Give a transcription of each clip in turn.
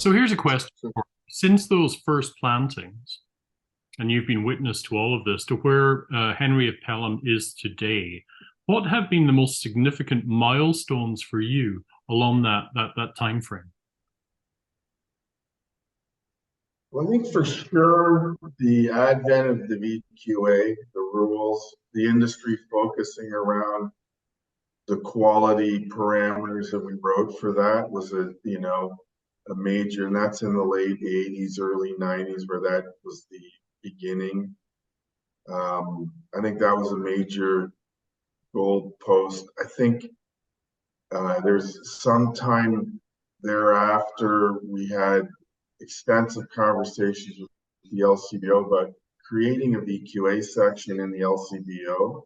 So here's a question. Since those first plantings, and you've been witness to all of this, to where Henry of Pelham is today, what have been the most significant milestones for you along that time frame? Well, I think for sure the advent of the VQA, the rules, the industry focusing around the quality parameters that we wrote for that was a major, and that's in the late 80s, early 90s, where that was the beginning. I think that was a major goalpost. I think there's some time thereafter we had extensive conversations with the LCBO about creating a VQA section in the LCBO.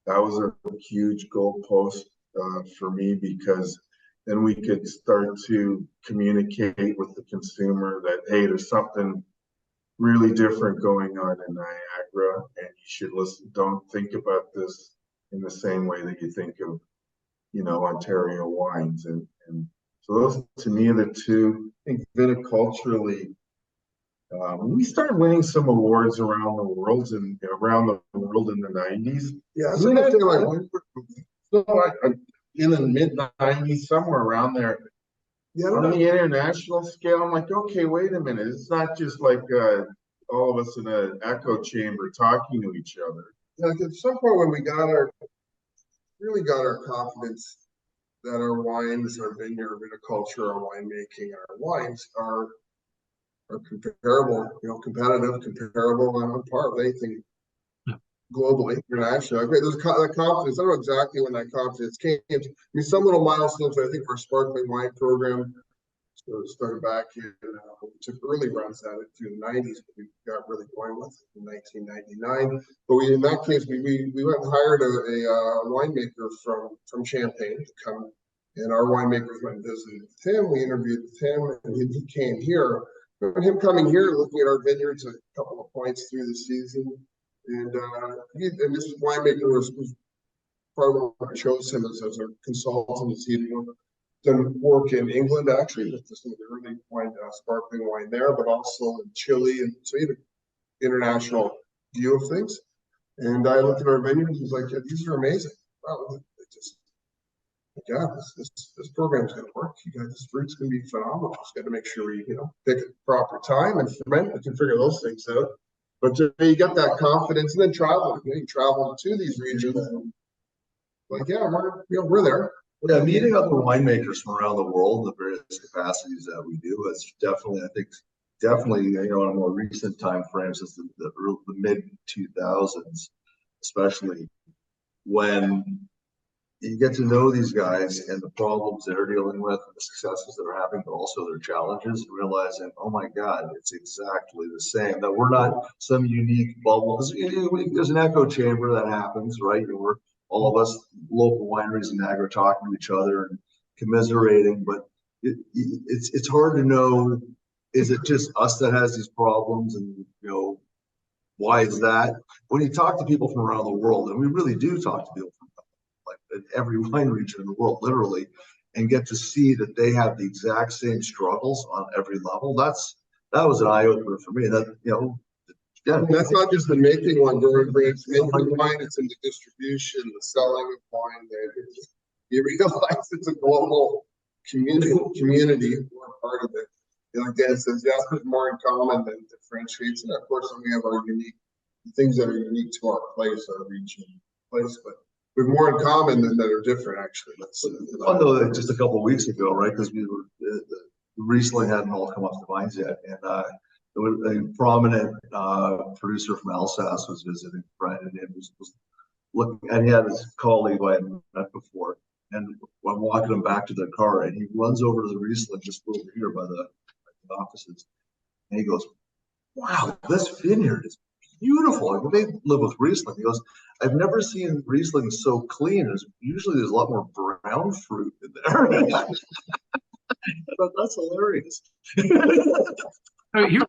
That was a huge goalpost for me, because then we could start to communicate with the consumer that, hey, there's something really different going on in Niagara, and you should listen. Don't think about this in the same way that you think of, Ontario wines. And so those, to me, are the two. I think viticulturally, we started winning some awards around the world in the 90s. Yeah, so in the mid-90s, somewhere around there. Yeah, on the international scale, I'm like, okay, wait a minute. It's not just like all of us in an echo chamber talking to each other. Yeah, at some point when we really got our confidence that our wines, our vineyard, viticulture, our winemaking, our wines are comparable, competitive, comparable, on par with anything globally, internationally. Okay, there's that confidence. I don't know exactly when that confidence came. I mean, some little milestones. I think our sparkling wine program started back in. We took early runs at it through the 90s, but we got really going with it in 1999. But in that case, we went and hired a winemaker from Champagne to come, and our winemakers went and visited with him. We interviewed with him, and he came here. But him coming here, looking at our vineyards a couple of points through the season, and this winemaker was part of what chose him as our consultant. As he'd done work in England, actually, with some of the early wine, sparkling wine there, but also in Chile, and so he had an international view of things. And I looked at our vineyards, and was like, yeah, these are amazing. Wow, yeah, this program's going to work. This fruit's going to be phenomenal. Just got to make sure we, pick at the proper time and ferment. We can figure those things out. But you got that confidence, and then traveling. You travel to these regions, and like, yeah, we're there. Yeah, meeting other winemakers from around the world in the various capacities that we do is definitely, I think, in a more recent time frame, since the mid 2000s, especially, when you get to know these guys and the problems they're dealing with, and the successes that are having, but also their challenges, realizing, oh my God, it's exactly the same. That we're not some unique bubble. There's an echo chamber that happens, right? We're all of us local wineries in Niagara talking to each other and commiserating, but it's hard to know, is it just us that has these problems, and why is that? When you talk to people from around the world, and we really do talk to people from like in every wine region in the world, literally, and get to see that they have the exact same struggles on every level, that was an eye-opener for me. That yeah, that's not just the making one, it's making wine, it's in the distribution, the selling of wine. You realize it's a global community. We're part of it. Like Dan says, yes, there's more in common than differentiates. And of course, we have our unique things that are unique to our place, our region, place, but we have more in common than that are different, actually. Although just a couple of weeks ago, right? Because we recently hadn't all come off the vines yet, and a prominent producer from Alsace was visiting Brian, and was looking, and he had his colleague who I hadn't met before, and I'm walking him back to the car, and he runs over to the Riesling just over here by the offices, and he goes, "Wow, this vineyard is beautiful." I go, "They live with Riesling." He goes, "I've never seen Riesling so clean. Usually there's a lot more brown fruit in there." I thought, that's hilarious. Here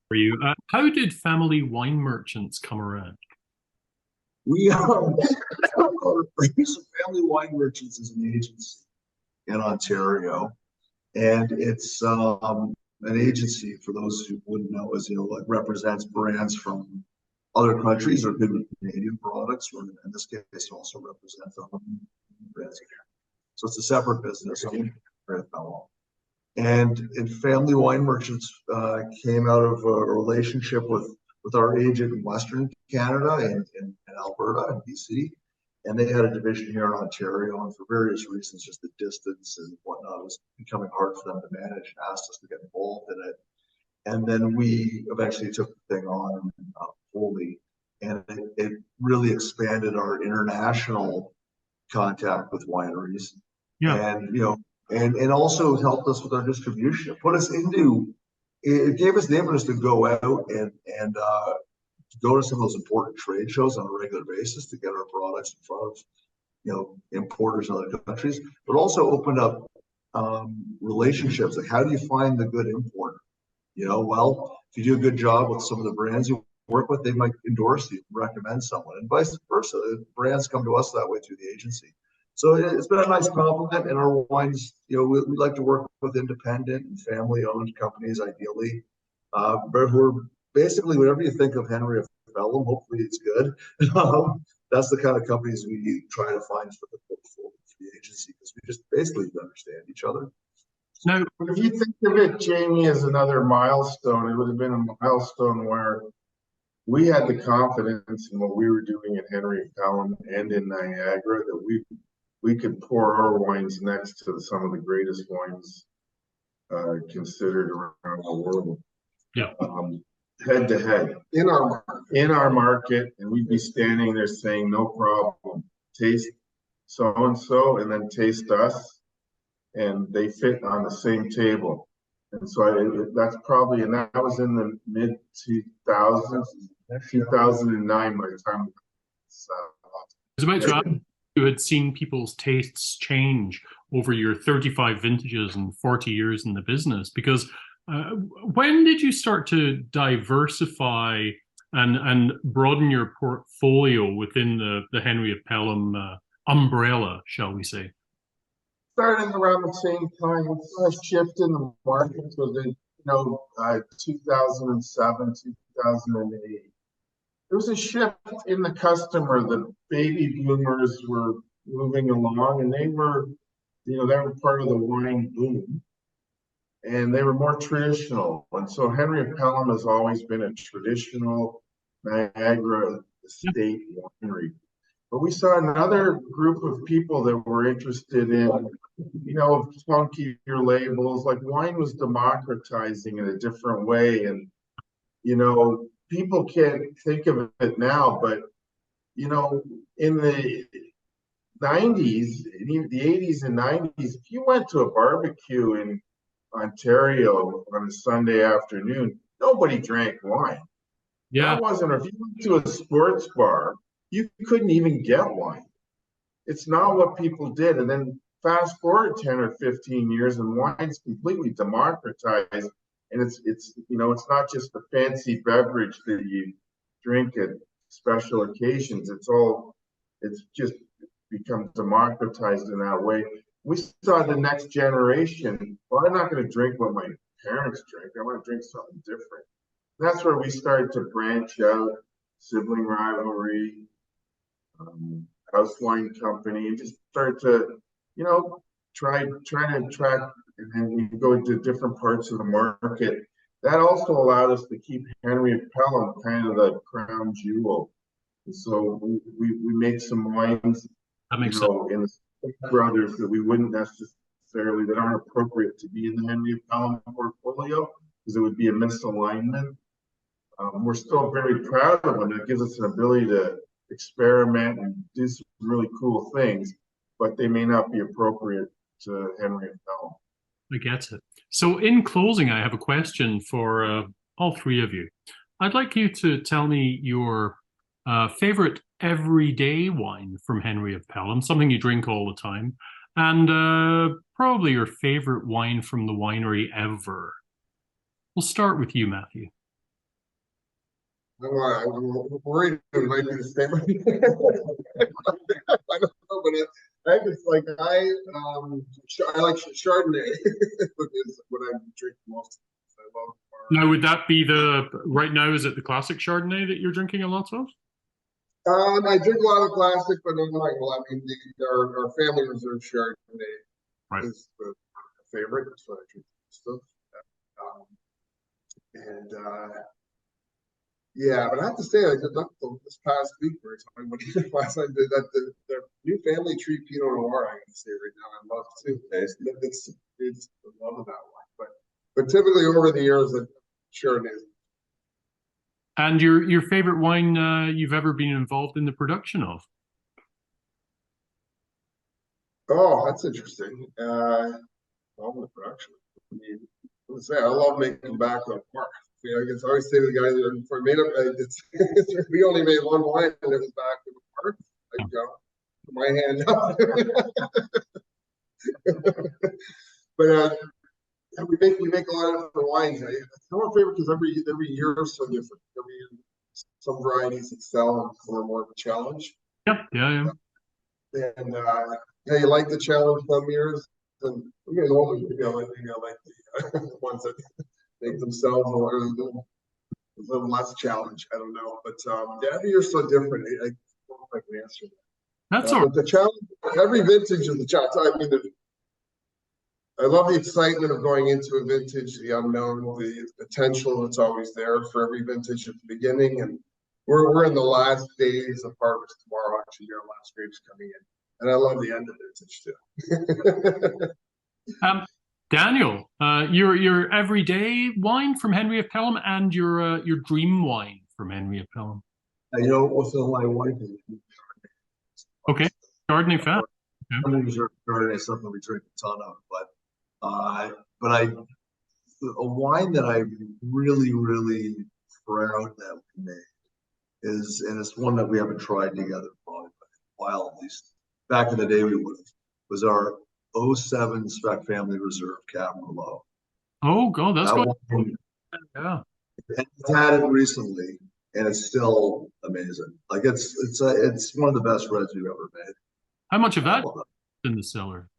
for you, how did family wine merchants come around? We Family Wine Merchants is an agency in Ontario, And it's an agency, for those who wouldn't know, is, it represents brands from other countries or could be Canadian products, or in this case, it also represents brands here. So it's a separate business. And family wine merchants came out of a relationship with our agent in Western Canada in Alberta and BC. And they had a division here in Ontario, and for various reasons, just the distance and whatnot, was becoming hard for them to manage, and asked us to get involved in it. And then we eventually took the thing on fully, and it really expanded our international contact with wineries. Yeah. And and also helped us with our distribution. It gave us the impetus to go out and go to some of those important trade shows on a regular basis to get our products in front of importers in other countries, but also opened up relationships. Like, how do you find the good importer? Well, if you do a good job with some of the brands you work with, they might endorse you, recommend someone, and vice versa. Brands come to us that way through the agency. So it's been a nice compliment, and our wines, we like to work with independent and family-owned companies, ideally, but who are basically whatever you think of Henry of Pelham. Hopefully, it's good. That's the kind of companies we try to find for the agency, because we just basically understand each other. Now, but if you think of it, Jamie, as another milestone, it would have been a milestone where we had the confidence in what we were doing at Henry of Pelham and in Niagara that we could pour our wines next to some of the greatest wines considered around the world. Yeah. Head to head In our market, and we'd be standing there saying, no problem, taste so and so, and then taste us, and they fit on the same table. And so that's probably, and that was in the mid 2000s, 2009 by the time. I was about to ask, you had seen people's tastes change over your 35 vintages and 40 years in the business, because when did you start to diversify and broaden your portfolio within the Henry of Pelham umbrella, shall we say? Starting around the same time, a shift in the market was in 2007, 2008. There was a shift in the customer. The baby boomers were moving along, and they were part of the wine boom, and they were more traditional. And so Henry of Pelham has always been a traditional Niagara estate winery. But we saw another group of people that were interested in, funkier labels. Like, wine was democratizing in a different way. And, people can't think of it now, but, in the 90s, the 80s and 90s, if you went to a barbecue in Ontario on a Sunday afternoon, nobody drank wine. Yeah. That wasn't, if you went to a sports bar, you couldn't even get wine. It's not what people did. And then fast forward 10 or 15 years, and wine's completely democratized. And it's not just a fancy beverage that you drink at special occasions. It's just become democratized in that way. We saw the next generation, well, I'm not going to drink what my parents drink. I want to drink something different. And that's where we started to branch out, sibling rivalry, house wine company, and just start to, trying to attract, and then you go into different parts of the market. That also allowed us to keep Henry of Pelham kind of the crown jewel. And so we made some wines, That makes sense. in the brothers that we wouldn't necessarily, that aren't appropriate to be in the Henry of Pelham portfolio, because it would be a misalignment. We're still very proud of them. It gives us an ability to experiment and do some really cool things, but they may not be appropriate to Henry of Pelham. I get it. So in closing, I have a question for all three of you. I'd like you to tell me your favorite everyday wine from Henry of Pelham, something you drink all the time, and probably your favorite wine from the winery ever. We'll start with you, Matthew. I'm worried it might be the same. I don't know, but I just like I like Chardonnay is what I drink most. I love. Now, would that be right now, is it the classic Chardonnay that you're drinking a lot of? I drink a lot of classic, but I'm like, well, I mean, our family reserve Chardonnay Right. is the favorite. That's what I drink most of. Yeah, but I have to say, I did not this past week. We were talking about last time that the new family tree Pinot Noir. I got to say right now, I love too. It's I love that one, but typically over the years, Chardonnay. And your favorite wine you've ever been involved in the production of? Oh, that's interesting. All the production. I mean, let's say I love making back on park. I guess I always say to the guys that for made up, we only made one wine and it was back in the park. Like, put my hand up. But we make a lot of different wines. It's not my favorite because every year is so different. Every year, some varieties excel and some are more of a challenge. Yep. Yeah. And yeah, you like the challenge some years, and I'm getting older. Like the ones that make themselves a little less challenge. I don't know, but every year's so different. I don't know if I can answer that. That's all right. But the challenge, every vintage is the challenge. I mean, I love the excitement of going into a vintage, the unknown, the potential that's always there for every vintage at the beginning. And we're in the last days of harvest tomorrow. Actually, our last grapes coming in, and I love the end of vintage too. Daniel, your everyday wine from Henry of Pelham and your dream wine from Henry of Pelham. Also my wife is Okay, Chardonnay fan. Chardonnay is something we drink a ton of, but a wine that I'm really, really proud that we made is, and it's one that we haven't tried together probably for a while, at least back in the day we would have, was our 07 Speck Family Reserve Cab Merlot. Oh God, that's good. Yeah. I've had it recently and it's still amazing. Like it's one of the best reds we've ever made. How much of that in the cellar?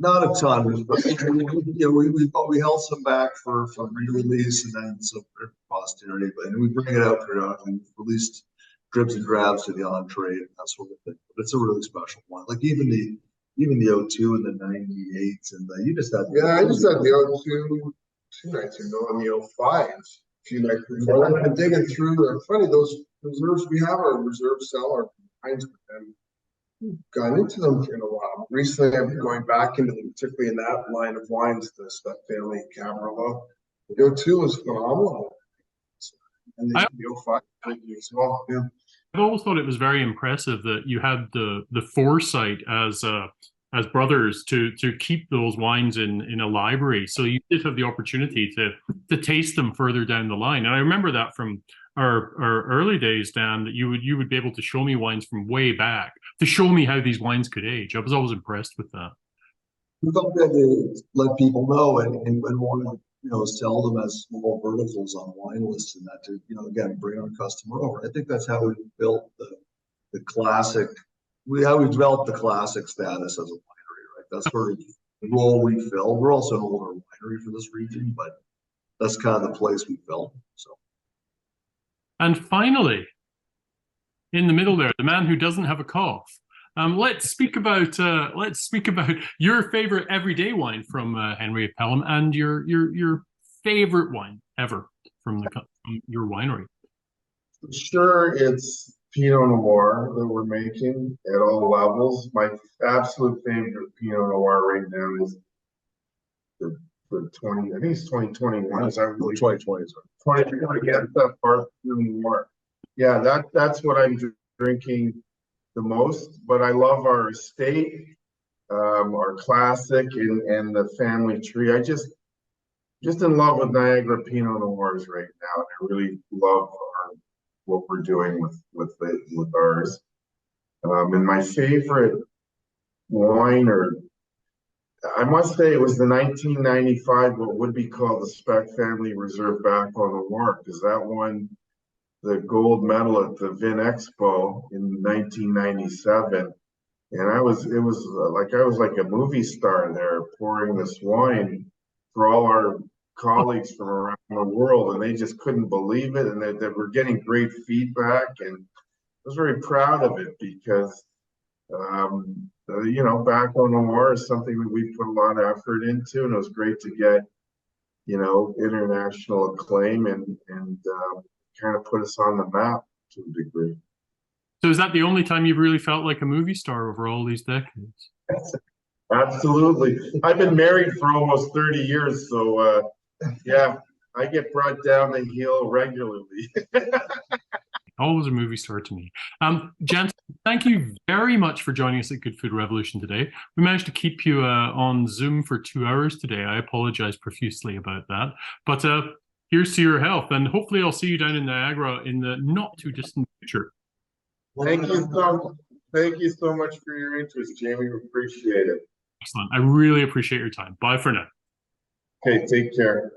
Not a ton, but we held some back for re-release and then some for posterity. But we bring it out periodically. We've released dribs and drabs to the entree and that sort of thing. But it's a really special one. Like even the 02 and the 98s and you just had. Yeah, I just had the 02 2 nights ago and the 05 a few nights before. I've been digging through. Funny, those reserves we have our reserve cellar behind them. Gone into them in a while. Recently, I've been going back into them, particularly in that line of wines, the Speck Family Cab Merlot. The 02 was phenomenal, and the 05 as well. Yeah. I've always thought it was very impressive that you had the foresight as brothers to keep those wines in a library, so you did have the opportunity to taste them further down the line. And I remember that from our early days, Dan, that you would be able to show me wines from way back to show me how these wines could age. I was always impressed with that. We felt good to let people know and want to sell them as small verticals on wine lists and that to again bring our customer over. I think that's how we built the classic. How we developed the classic status as a winery, right? That's sort of the role we fill. We're also an older winery for this region, but that's kind of the place we filled. So. And finally, in the middle there, the man who doesn't have a cough. Let's speak about your favorite everyday wine from Henry of Pelham and your favorite wine ever from your winery. Sure, it's Pinot Noir that we're making at all levels. My absolute favorite Pinot Noir right now is the 20. I think it's 2021. Is that really 2020? 2020. Yeah, that part Pinot Noir. Yeah, that's what I'm drinking the most. But I love our estate, our classic, and the family tree. I just in love with Niagara Pinot Noirs right now. I really love what we're doing with ours. And my favorite wine, I must say, it was the 1995, what would be called the Speck Family Reserve Back on the Noir, because that won the gold medal at the Vin Expo in 1997. And it was I was like a movie star there, pouring this wine for all our colleagues from around the world, and they just couldn't believe it, and they were getting great feedback, and I was very proud of it because, back on the war is something that we put a lot of effort into, and it was great to get, international acclaim and kind of put us on the map to a degree. So is that the only time you've really felt like a movie star over all these decades? Absolutely. I've been married for almost 30 years, so yeah, I get brought down the hill regularly. Always a movie star to me. Gents, thank you very much for joining us at Good Food Revolution today. We managed to keep you on Zoom for 2 hours today. I apologize profusely about that. But here's to your health, and hopefully I'll see you down in Niagara in the not too distant future. Thank you so much for your interest, Jamie. We appreciate it. Excellent. I really appreciate your time. Bye for now. Okay, take care.